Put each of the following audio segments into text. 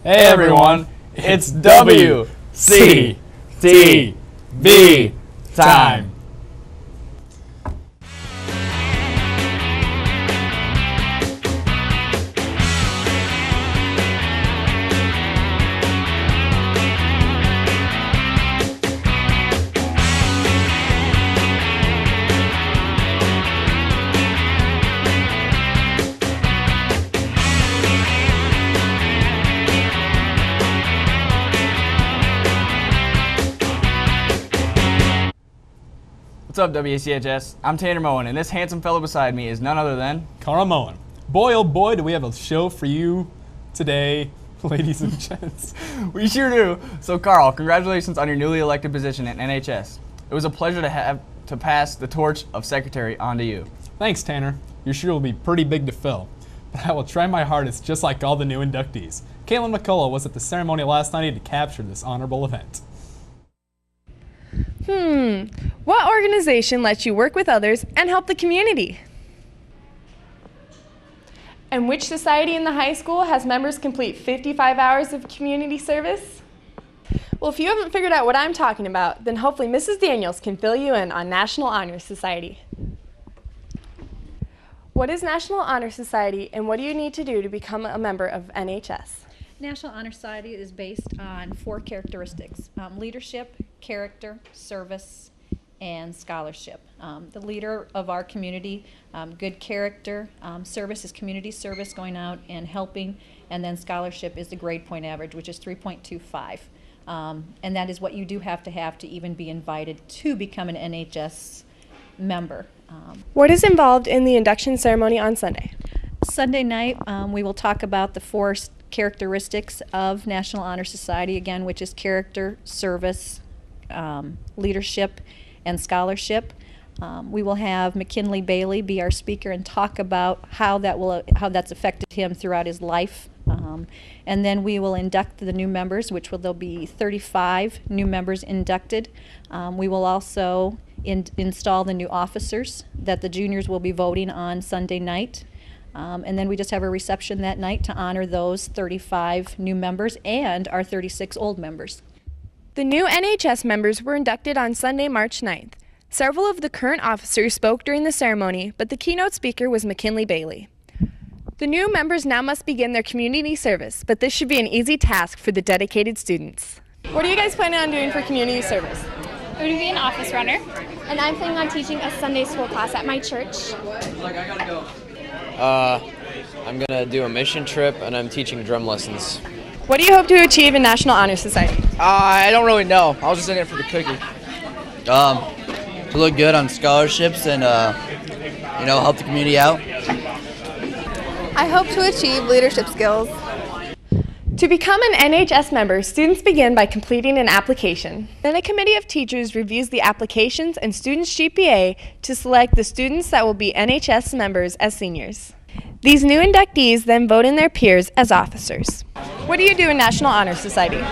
Hey everyone, it's Wctv time. What's up, WCHS? I'm Tanner Moen, and this handsome fellow beside me is none other than Carl Moen. Boy, oh boy, do we have a show for you today, ladies and gents. We sure do. So, Carl, congratulations on your newly elected position at NHS. It was a pleasure to pass the torch of secretary on to you. Thanks, Tanner. Your shoe will be pretty big to fill, but I will try my hardest, just like all the new inductees. Caitlin McCullough was at the ceremony last night to capture this honorable event. What organization lets you work with others and help the community? And which society in the high school has members complete 55 hours of community service? Well, if you haven't figured out what I'm talking about, then hopefully Mrs. Daniels can fill you in on National Honor Society. What is National Honor Society, and what do you need to do to become a member of NHS? National Honor Society is based on 4 characteristics: leadership, character, service, and scholarship. The leader of our community, good character, service is community service, going out and helping, and then scholarship is the grade point average, which is 3.25. And that is what you do have to even be invited to become an NHS member. What is involved in the induction ceremony on Sunday? Sunday night, we will talk about the 4 characteristics of National Honor Society, again, which is character, service, leadership, and scholarship. We will have McKinley Bailey be our speaker and talk about how that's affected him throughout his life. And then we will induct the new members, there'll be 35 new members inducted. We will also install the new officers that the juniors will be voting on Sunday night. And then we just have a reception that night to honor those 35 new members and our 36 old members. The new NHS members were inducted on Sunday, March 9th. Several of the current officers spoke during the ceremony, but the keynote speaker was McKinley Bailey. The new members now must begin their community service, but this should be an easy task for the dedicated students. What are you guys planning on doing for community service? I'm going to be an office runner, and I'm planning on teaching a Sunday school class at my church. I'm going to do a mission trip, and I'm teaching drum lessons. What do you hope to achieve in National Honor Society? I don't really know. I was just in it for the cookie. To look good on scholarships and, help the community out. I hope to achieve leadership skills. To become an NHS member, students begin by completing an application. Then a committee of teachers reviews the applications and students' GPA to select the students that will be NHS members as seniors. These new inductees then vote in their peers as officers. What do you do in National Honor Society?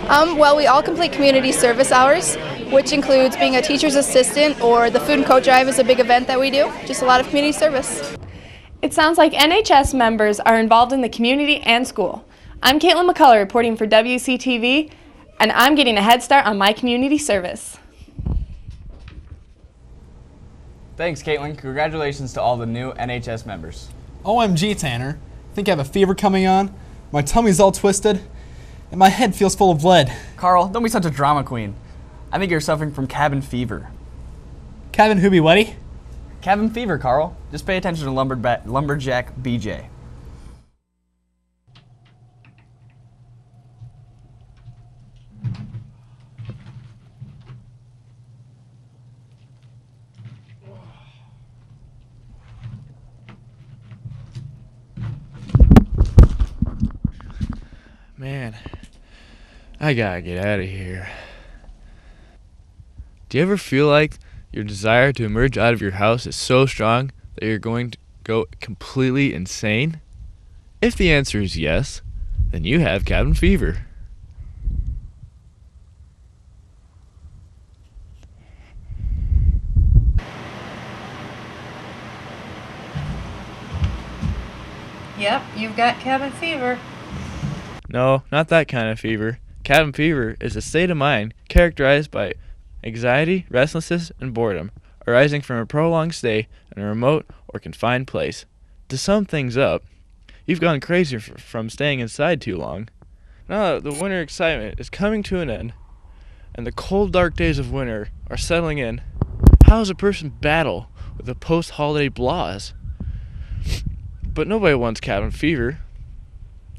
Well, we all complete community service hours, which includes being a teacher's assistant, or the food and coat drive is a big event that we do. Just a lot of community service. It sounds like NHS members are involved in the community and school. I'm Caitlin McCullough reporting for Wctv, and I'm getting a head start on my community service. Thanks, Caitlin. Congratulations to all the new NHS members. OMG, Tanner. Think I have a fever coming on? My tummy's all twisted, and my head feels full of lead. Carl, don't be such a drama queen. I think you're suffering from cabin fever. Cabin who be wetty? Cabin fever, Carl. Just pay attention to Lumberjack BJ. Man, I gotta get out of here. Do you ever feel like your desire to emerge out of your house is so strong that you're going to go completely insane? If the answer is yes, then you have cabin fever. Yep, you've got cabin fever. No, not that kind of fever. Cabin fever is a state of mind characterized by anxiety, restlessness, and boredom, arising from a prolonged stay in a remote or confined place. To sum things up, you've gone crazy from staying inside too long. Now that the winter excitement is coming to an end, and the cold, dark days of winter are settling in, how does a person battle with the post-holiday blahs? But nobody wants cabin fever.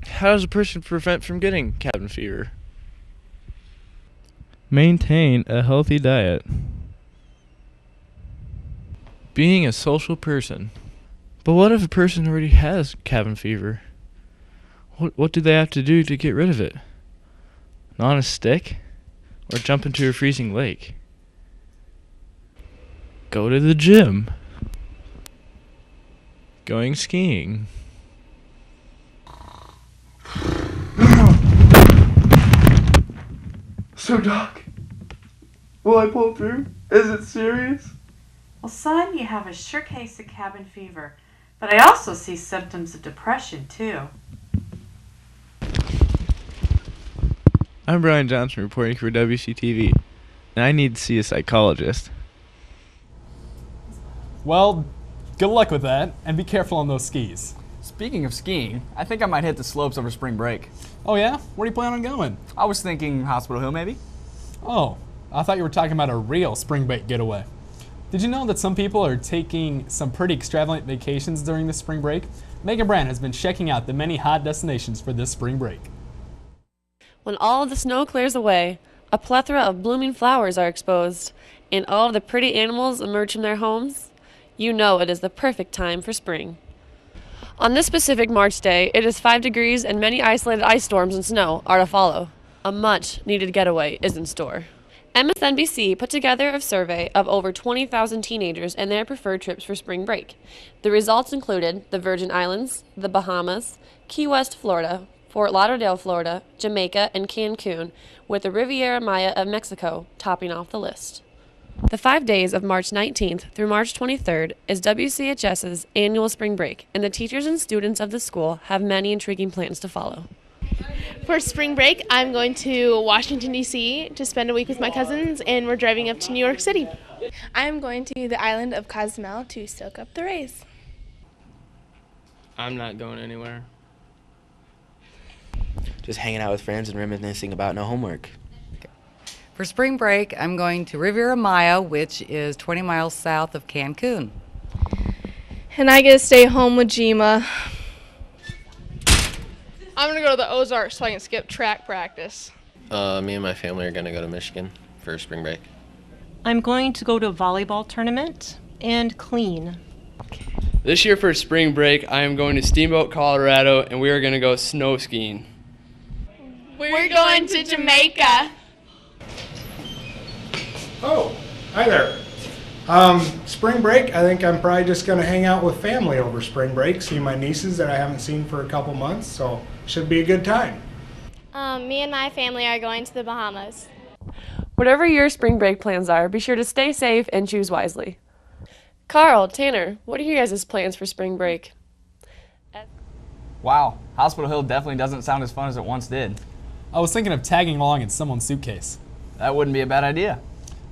How does a person prevent from getting cabin fever? Maintain a healthy diet. Being a social person. But what if a person already has cabin fever? What do they have to do to get rid of it? Gnaw on a stick? Or jump into a freezing lake? Go to the gym. Going skiing. So, Doc, will I pull through? Is it serious? Well, son, you have a sure case of cabin fever, but I also see symptoms of depression, too. I'm Brian Johnson reporting for Wctv, and I need to see a psychologist. Well, good luck with that, and be careful on those skis. Speaking of skiing, I think I might hit the slopes over spring break. Oh yeah? Where do you plan on going? I was thinking Hospital Hill, maybe? Oh, I thought you were talking about a real spring break getaway. Did you know that some people are taking some pretty extravagant vacations during this spring break? Megan Brand has been checking out the many hot destinations for this spring break. When all of the snow clears away, a plethora of blooming flowers are exposed, and all of the pretty animals emerge from their homes, you know it is the perfect time for spring. On this specific March day, it is 5 degrees and many isolated ice storms and snow are to follow. A much-needed getaway is in store. MSNBC put together a survey of over 20,000 teenagers and their preferred trips for spring break. The results included the Virgin Islands, the Bahamas, Key West, Florida, Fort Lauderdale, Florida, Jamaica, and Cancun, with the Riviera Maya of Mexico topping off the list. The 5 days of March 19th through March 23rd is WCHS's annual spring break, and the teachers and students of the school have many intriguing plans to follow. For spring break, I'm going to Washington, D.C. to spend a week with my cousins, and we're driving up to New York City. I'm going to the island of Cozumel to soak up the rays. I'm not going anywhere. Just hanging out with friends and reminiscing about no homework. For spring break, I'm going to Riviera Maya, which is 20 miles south of Cancun. And I get to stay home with Jima. I'm going to go to the Ozarks so I can skip track practice. Me and my family are going to go to Michigan for spring break. I'm going to go to a volleyball tournament and clean. This year for spring break, I am going to Steamboat, Colorado, and we are going to go snow skiing. We're going to Jamaica. Oh, hi there. Spring break, I think I'm probably just going to hang out with family over spring break, see my nieces that I haven't seen for a couple months, so should be a good time. Me and my family are going to the Bahamas. Whatever your spring break plans are, be sure to stay safe and choose wisely. Carl, Tanner, what are your guys' plans for spring break? Wow, Hospital Hill definitely doesn't sound as fun as it once did. I was thinking of tagging along in someone's suitcase. That wouldn't be a bad idea.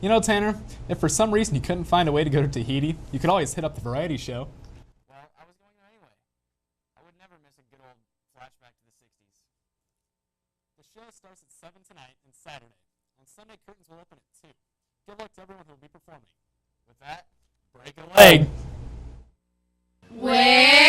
You know, Tanner, if for some reason you couldn't find a way to go to Tahiti, you could always hit up the variety show. Well, I was going there anyway. I would never miss a good old flashback to the 60s. The show starts at 7 tonight and Saturday. On Sunday, curtains will open at 2. Good luck to everyone who will be performing. With that, break a leg. Where?